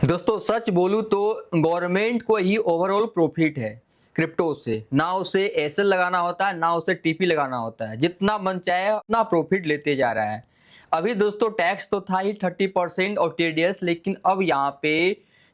दोस्तों सच बोलूं तो गवर्नमेंट को ही ओवरऑल प्रॉफिट है क्रिप्टो से। ना उसे एसएल लगाना होता है, ना उसे टीपी लगाना होता है। जितना मन चाहे उतना प्रॉफिट लेते जा रहा है। अभी दोस्तों टैक्स तो था ही 30% और टीडीएस, लेकिन अब यहाँ पे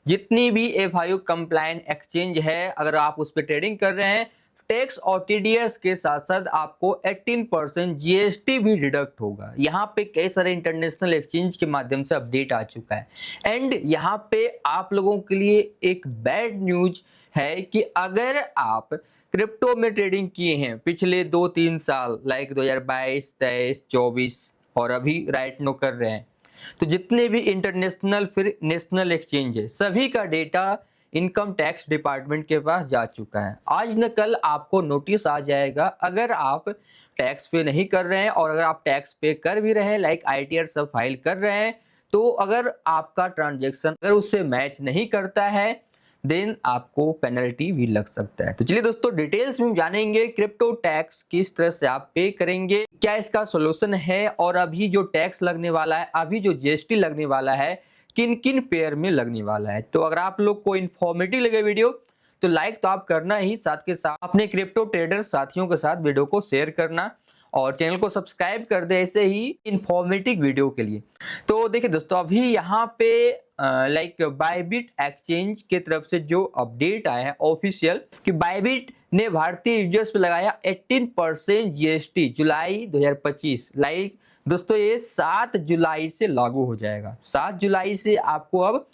जितनी भी एफआईयू कंप्लायंट एक्सचेंज है, अगर आप उस पर ट्रेडिंग कर रहे हैं, टैक्स और टीडीएस के साथ साथ आपको 18% जीएसटी भी डिडक्ट होगा। यहाँ पे कई सारे इंटरनेशनल एक्सचेंज के माध्यम से अपडेट आ चुका है। एंड यहाँ पे आप लोगों के लिए एक बैड न्यूज है कि अगर आप क्रिप्टो में ट्रेडिंग किए हैं पिछले 2-3 साल, लाइक 2022, 23, 24 और अभी राइट नो कर रहे हैं, तो जितने भी इंटरनेशनल फिर नेशनल एक्सचेंज है, सभी का डेटा इनकम टैक्स डिपार्टमेंट के पास जा चुका है। आज न कल आपको नोटिस आ जाएगा। अगर आप टैक्स पे नहीं कर रहे हैं और अगर आप टैक्स पे कर भी रहे हैं, लाइक आईटीआर सब फाइल कर रहे हैं, तो अगर आपका ट्रांजैक्शन अगर उससे मैच नहीं करता है, देन आपको पेनल्टी भी लग सकता है। तो चलिए दोस्तों डिटेल्स में जानेंगे क्रिप्टो टैक्स किस तरह से आप पे करेंगे, क्या इसका सॉल्यूशन है, और अभी जो टैक्स लगने वाला है, अभी जो जीएसटी लगने वाला है, किन किन पेयर में लगने वाला है। तो अगर आप लोग को इन्फॉर्मेटिव लगे वीडियो तो लाइक तो आप करना ही, साथ के साथ अपने क्रिप्टो ट्रेडर साथियों के साथ वीडियो को शेयर करना और चैनल को सब्सक्राइब कर दे ऐसे ही इन्फॉर्मेटिव वीडियो के लिए। तो देखिए दोस्तों अभी यहाँ पे लाइक बायबिट एक्सचेंज के तरफ से जो अपडेट आया है ऑफिशियल, कि बायबिट ने भारतीय यूजर्स पे लगाया 18% जीएसटी जुलाई 2025। लाइक दोस्तों ये 7 जुलाई से लागू हो जाएगा। 7 जुलाई से आपको अब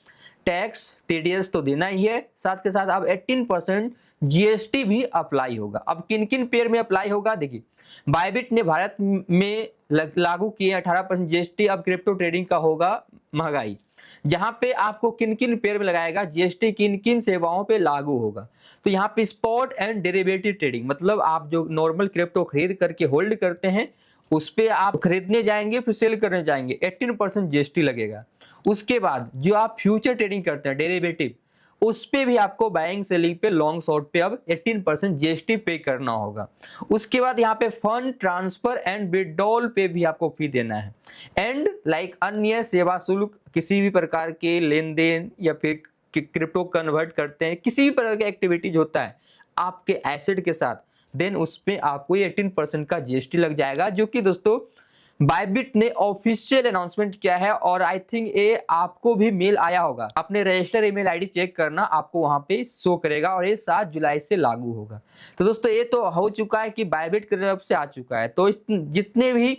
टैक्स टीडीएस तो देना ही है, साथ के साथ अब 18% जीएसटी भी अप्लाई होगा। अब किन किन पेयर में अप्लाई होगा, देखिए बायबिट ने भारत में लागू किए 18% जीएसटी। अब क्रिप्टो ट्रेडिंग का होगा महंगाई, जहां पे आपको किन किन पेयर में लगाएगा जीएसटी, किन किन सेवाओं पे लागू होगा। तो यहाँ पे स्पॉट एंड डेरिवेटिव ट्रेडिंग, मतलब आप जो नॉर्मल क्रिप्टो खरीद करके होल्ड करते हैं, उस पे आप खरीदने जाएंगे फिर सेल करने जाएंगे, 18% जीएसटी लगेगा। उसके बाद जो आप फ्यूचर ट्रेडिंग करते हैं डेरिवेटिव, उस पे भी आपको बाइंग सेलिंग पे लॉन्ग शॉर्ट पे अब 18% जीएसटी पे करना होगा। उसके बाद यहाँ पे फंड ट्रांसफर एंड विड्रॉल पे भी आपको फी देना है। एंड लाइक अन्य सेवा शुल्क, किसी भी प्रकार के लेन देन या फिर क्रिप्टो कन्वर्ट करते हैं, किसी भी प्रकार की एक्टिविटीज होता है आपके एसेट के साथ, देन उस पे आपको ये 18% का जीएसटी लग जाएगा, जो कि दोस्तों बायबिट ने ऑफिशियल अनाउंसमेंट किया है। और आई थिंक ये आपको भी मेल आया होगा, अपने रजिस्टर ईमेल आईडी चेक करना, आपको वहां पे शो करेगा और ये 7 जुलाई से लागू होगा। तो दोस्तों ये तो हो चुका है कि बायबिट की तरफ से आ चुका है। तो जितने भी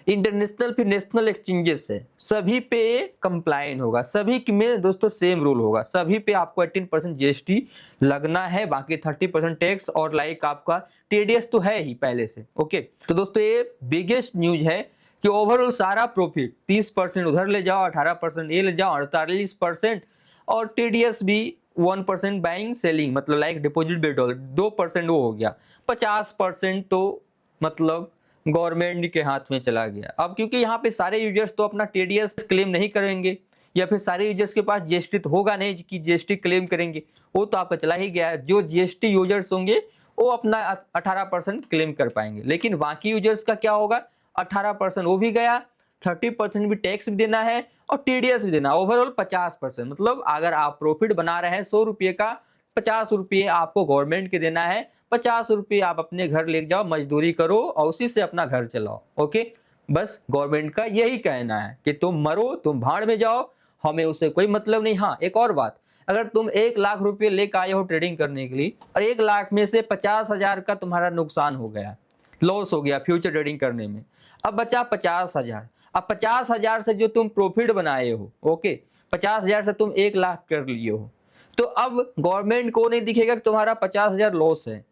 इंटरनेशनल फिर नेशनल एक्सचेंजेस है, सभी पे कंप्लायंट होगा, सभी में दोस्तों सेम रूल होगा, सभी पे आपको 18% जीएसटी लगना है, बाकी 30% टैक्स और लाइक आपका टीडीएस तो है ही पहले से। ओके, तो दोस्तों ये बिगेस्ट न्यूज है कि ओवरऑल सारा प्रॉफिट 30% उधर ले जाओ, 18% ये ले जाओ, 48%, और टीडीएस भी 1% बाइंग सेलिंग, मतलब लाइक डिपॉजिट विड्रॉल 2% वो हो गया, 50% तो मतलब गवर्नमेंट के हाथ में चला गया। अब क्योंकि यहाँ पे सारे यूजर्स तो अपना टीडीएस क्लेम नहीं करेंगे, या फिर सारे यूजर्स के पास जीएसटी तो होगा नहीं कि जीएसटी क्लेम करेंगे, वो तो आपका चला ही गया है। जो जीएसटी यूजर्स होंगे वो अपना 18% क्लेम कर पाएंगे, लेकिन बाकी यूजर्स का क्या होगा, 18% वो भी गया, 30% भी टैक्स भी देना है और टीडीएस भी देना, ओवरऑल 50%। मतलब अगर आप प्रॉफिट बना रहे हैं 100 रुपये का, 50 रुपये आपको गवर्नमेंट के देना है, 50 रुपये आप अपने घर ले जाओ, मजदूरी करो और उसी से अपना घर चलाओ। ओके, बस गवर्नमेंट का यही कहना है कि तुम मरो, तुम भाड़ में जाओ, हमें उससे कोई मतलब नहीं। हाँ, एक और बात, अगर तुम 1 लाख रुपये लेकर आए हो ट्रेडिंग करने के लिए और 1 लाख में से 50,000 का तुम्हारा नुकसान हो गया, लॉस हो गया फ्यूचर ट्रेडिंग करने में, अब बचा 50,000। अब 50,000 से जो तुम प्रॉफिट बनाए हो, ओके, 50,000 से तुम 1 लाख कर लिए हो, तो अब गवर्नमेंट को नहीं दिखेगा कि तुम्हारा 50,000 लॉस है,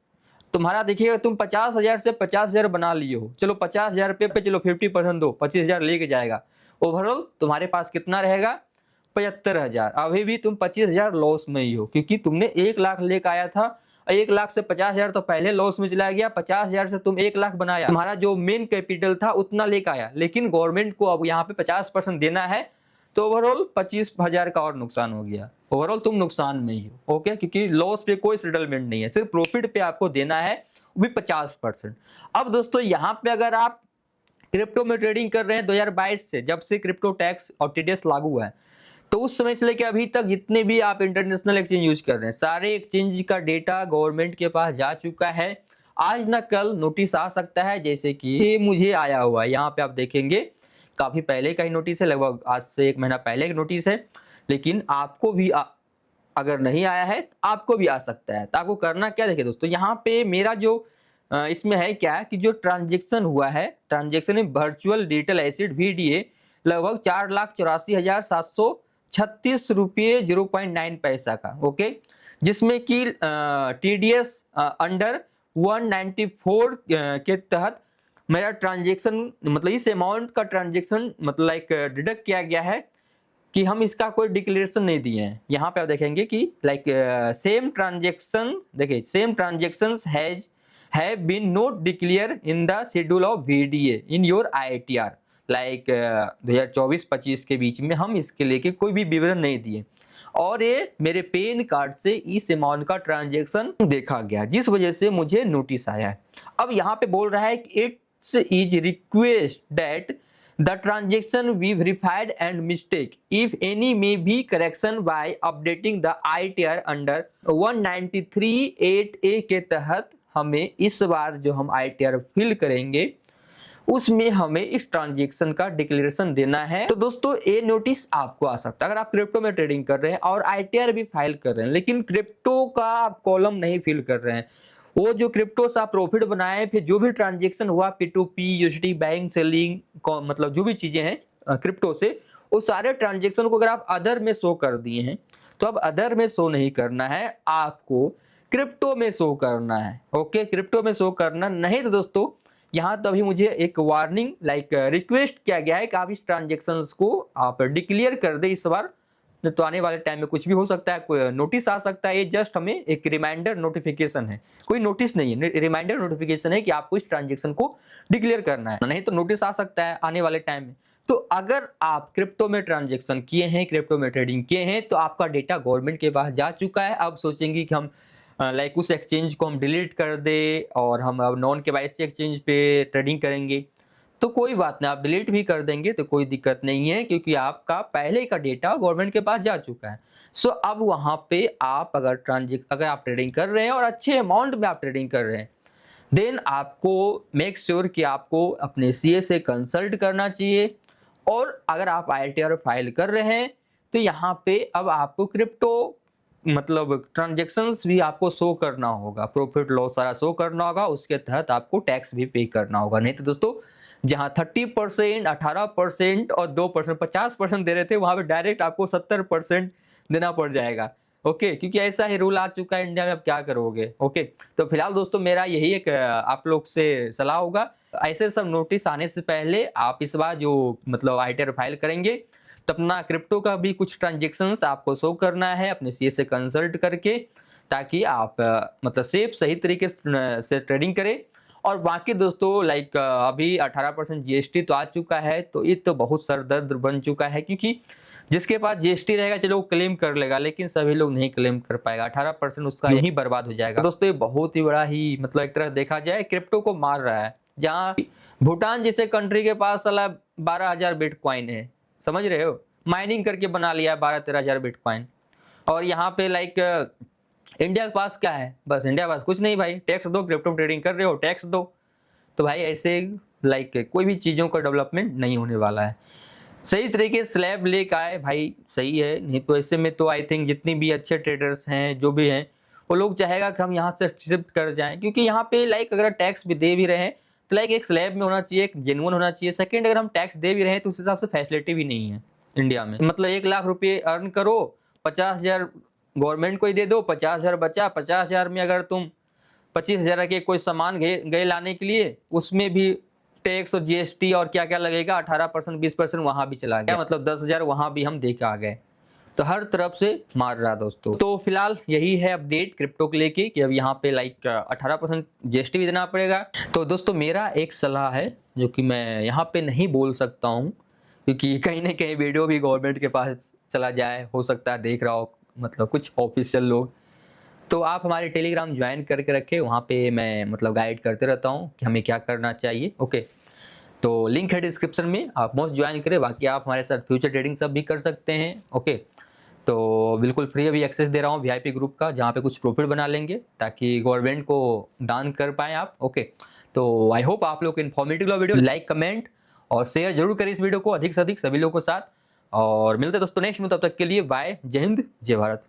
तुम्हारा देखिएगा तुम 50,000 से 50,000 बना लिए हो। चलो 50,000 रुपये पे चलो 50% दो, 25,000 लेके जाएगा, ओवरऑल तुम्हारे पास कितना रहेगा, 75,000। अभी भी तुम 25,000 लॉस में ही हो, क्योंकि तुमने 1 लाख लेकर आया था, 1 लाख से 50,000 तो पहले लॉस में चला गया, 50,000 से तुम 1 लाख बनाया, तुम्हारा जो मेन कैपिटल था उतना लेकर आया, लेकिन गवर्नमेंट को अब यहाँ पे 50% देना है, तो ओवरऑल 25,000 का और नुकसान हो गया, ओवरऑल तुम नुकसान में ही हो। ओके, क्योंकि लॉस पे कोई सेटलमेंट नहीं है, सिर्फ प्रॉफिट पे आपको देना है, वो भी 50%। अब दोस्तों यहाँ पे अगर आप क्रिप्टो में ट्रेडिंग कर रहे हैं 2022 से, जब से क्रिप्टो टैक्स और टीडीएस लागू हुआ है, तो उस समय से लेकर अभी तक जितने भी आप इंटरनेशनल एक्सचेंज यूज कर रहे हैं, सारे एक्सचेंज का डेटा गवर्नमेंट के पास जा चुका है। आज ना कल नोटिस आ सकता है, जैसे कि ये मुझे आया हुआ है, यहाँ पे आप देखेंगे काफी पहले का ही नोटिस है, लगभग आज से 1 महीना पहले का नोटिस है। लेकिन आपको भी अगर नहीं आया है तो आपको भी आ सकता है। तो आपको करना क्या, देखिए दोस्तों, यहाँ पे मेरा जो इसमें है क्या कि जो ट्रांजेक्शन हुआ है, transaction in virtual digital acid VDA लगभग 4,84,736 रुपये 0.9 पैसा का, ओके, जिसमें कि TDS अंडर 194 के तहत मेरा ट्रांजेक्शन मतलब इस अमाउंट का ट्रांजेक्शन मतलब लाइक डिडक्ट किया गया है कि हम इसका कोई डिक्लेरेशन नहीं दिए हैं। यहाँ पे आप देखेंगे कि लाइक सेम ट्रांजेक्शन, देखिए same transactions have been not declare in the schedule of VDA in your IITR, like 2024-25 के बीच में हम इसके लेके कोई भी विवरण नहीं दिए, और ये मेरे पैन कार्ड से इस अमाउंट का ट्रांजेक्शन देखा गया, जिस वजह से मुझे नोटिस आया है। अब यहाँ पे बोल रहा है कि it's is request that the transaction be verified and mistake if any may be correction by updating the ITR under 193(8)A के तहत हमें इस बार जो हम ITR फिल करेंगे उसमें हमें इस ट्रांजेक्शन का डिक्लेरेशन देना है। तो दोस्तों ये नोटिस आपको आ सकता है अगर आप क्रिप्टो में ट्रेडिंग कर रहे हैं और ITR भी फाइल कर रहे हैं, लेकिन क्रिप्टो का आप कॉलम नहीं फिल कर रहे हैं। वो जो क्रिप्टो से आप प्रॉफिट बनाए, फिर जो भी ट्रांजेक्शन हुआ P2P USD बैंक सेलिंग मतलब जो भी चीजें हैं क्रिप्टो से, वो सारे ट्रांजेक्शन को अगर आप अदर में शो कर दिए हैं तो अब अदर में शो नहीं करना है, आपको क्रिप्टो में शो करना है। ओके, क्रिप्टो में शो करना नहीं तो दोस्तों यहाँ तो अभी मुझे एक वार्निंग लाइक रिक्वेस्ट किया गया है कि आप इस ट्रांजेक्शंस को आप डिक्लेयर कर दे इस बार, तो आने वाले टाइम में कुछ भी हो सकता है, कोई नोटिस आ सकता है। ये जस्ट हमें एक रिमाइंडर नोटिफिकेशन है, कोई नोटिस नहीं है, रिमाइंडर नोटिफिकेशन है कि आपको इस ट्रांजेक्शन को डिक्लेयर करना है, नहीं तो नोटिस आ सकता है आने वाले टाइम में। तो अगर आप क्रिप्टो में ट्रांजेक्शन किए हैं, क्रिप्टो में ट्रेडिंग किए हैं, तो आपका डेटा गवर्नमेंट के पास जा चुका है। अब सोचेंगे कि हम लाइक उस एक्सचेंज को हम डिलीट कर दे और हम अब नॉन KYC एक्सचेंज पे ट्रेडिंग करेंगे, तो कोई बात नहीं, आप डिलीट भी कर देंगे तो कोई दिक्कत नहीं है, क्योंकि आपका पहले का डेटा गवर्नमेंट के पास जा चुका है। सो अब वहां पे आप अगर आप ट्रेडिंग कर रहे हैं और अच्छे अमाउंट में आप ट्रेडिंग कर रहे हैं, देन आपको मेक श्योर कि आपको अपने CA से कंसल्ट करना चाहिए। और अगर आप ITR फाइल कर रहे हैं तो यहाँ पे अब आपको क्रिप्टो मतलब ट्रांजेक्शन्स भी आपको शो करना होगा, प्रॉफिट लॉस सारा शो करना होगा, उसके तहत आपको टैक्स भी पे करना होगा। नहीं तो दोस्तों जहां 30%, 18% और 2% 50% दे रहे थे, वहां पे डायरेक्ट आपको 70% देना पड़ जाएगा। ओके, क्योंकि ऐसा ही रूल आ चुका है इंडिया में, अब क्या करोगे। ओके, तो फिलहाल दोस्तों मेरा यही एक आप लोग से सलाह होगा, ऐसे सब नोटिस आने से पहले आप इस बार जो मतलब ITR फाइल करेंगे तो अपना क्रिप्टो का भी कुछ ट्रांजेक्शन्स आपको शो करना है अपने CA से कंसल्ट करके, ताकि आप मतलब सेफ सही तरीके से ट्रेडिंग करें। और बाकी दोस्तों लाइक अभी 18% GST तो आ चुका है, तो ये तो बहुत सरदर्द बन चुका है, क्योंकि जिसके पास GST रहेगा चलो वो क्लेम कर लेगा, लेकिन सभी लोग नहीं क्लेम कर पाएगा, 18% उसका यही बर्बाद हो जाएगा। दोस्तों ये बहुत ही बड़ा ही मतलब एक तरह देखा जाए क्रिप्टो को मार रहा है, जहाँ भूटान जैसे कंट्री के पास साला 12,000 बिटकॉइन है, समझ रहे हो, माइनिंग करके बना लिया 12-13 हजार बिटकॉइन। और यहाँ पे लाइक इंडिया के पास क्या है, बस इंडिया के पास कुछ नहीं भाई, टैक्स दो, क्रिप्टो ट्रेडिंग कर रहे हो टैक्स दो। तो भाई ऐसे लाइक कोई भी चीज़ों का डेवलपमेंट नहीं होने वाला है। सही तरीके से स्लैब लेके आए भाई सही है, नहीं तो ऐसे में तो आई थिंक जितनी भी अच्छे ट्रेडर्स हैं जो भी हैं वो लोग चाहेगा कि हम यहाँ से शिफ्ट कर जाएं, क्योंकि यहाँ पे लाइक अगर टैक्स भी दे भी रहे हैं तो लाइक एक स्लैब में होना चाहिए, एक जेन्युइन होना चाहिए। सेकंड, अगर हम टैक्स दे भी रहे हैं तो उस हिसाब से फैसिलिटी भी नहीं है इंडिया में। मतलब 1 लाख रुपये अर्न करो, 50,000 गवर्नमेंट को ही दे दो, 50,000 बचा, 50,000 में अगर तुम 25,000 के कोई सामान गए लाने के लिए, उसमें भी टैक्स और GST और क्या क्या लगेगा, 18% 20% वहां भी चला गया, मतलब 10,000 वहां भी हम दे के आ गए। तो हर तरफ से मार रहा दोस्तों। तो फिलहाल यही है अपडेट क्रिप्टो को लेके कि अब यहाँ पे लाइक 18% GST भी देना पड़ेगा। तो दोस्तों मेरा एक सलाह है जो कि मैं यहाँ पे नहीं बोल सकता हूँ, क्योंकि कहीं ना कहीं वीडियो भी गवर्नमेंट के पास चला जाए, हो सकता है देख रहा हो मतलब कुछ ऑफिशियल लोग। तो आप हमारे टेलीग्राम ज्वाइन करके रखें, वहाँ पे मैं मतलब गाइड करते रहता हूँ कि हमें क्या करना चाहिए। ओके, तो लिंक है डिस्क्रिप्शन में, आप मोस्ट ज्वाइन करें। बाकी आप हमारे साथ फ्यूचर ट्रेडिंग सब भी कर सकते हैं। ओके, तो बिल्कुल फ्री अभी एक्सेस दे रहा हूँ वीआईपी ग्रुप का, जहाँ पे कुछ प्रॉफिट बना लेंगे ताकि गवर्नमेंट को दान कर पाएँ आप। ओके, तो आई होप आप लोग को इन्फॉर्मेटिव लगा वीडियो। लाइक, कमेंट और शेयर जरूर करें इस वीडियो को अधिक से अधिक सभी लोगों के साथ। और मिलते हैं दोस्तों नेक्स्ट में, तब तक के लिए बाय, जय हिंद, जय भारत।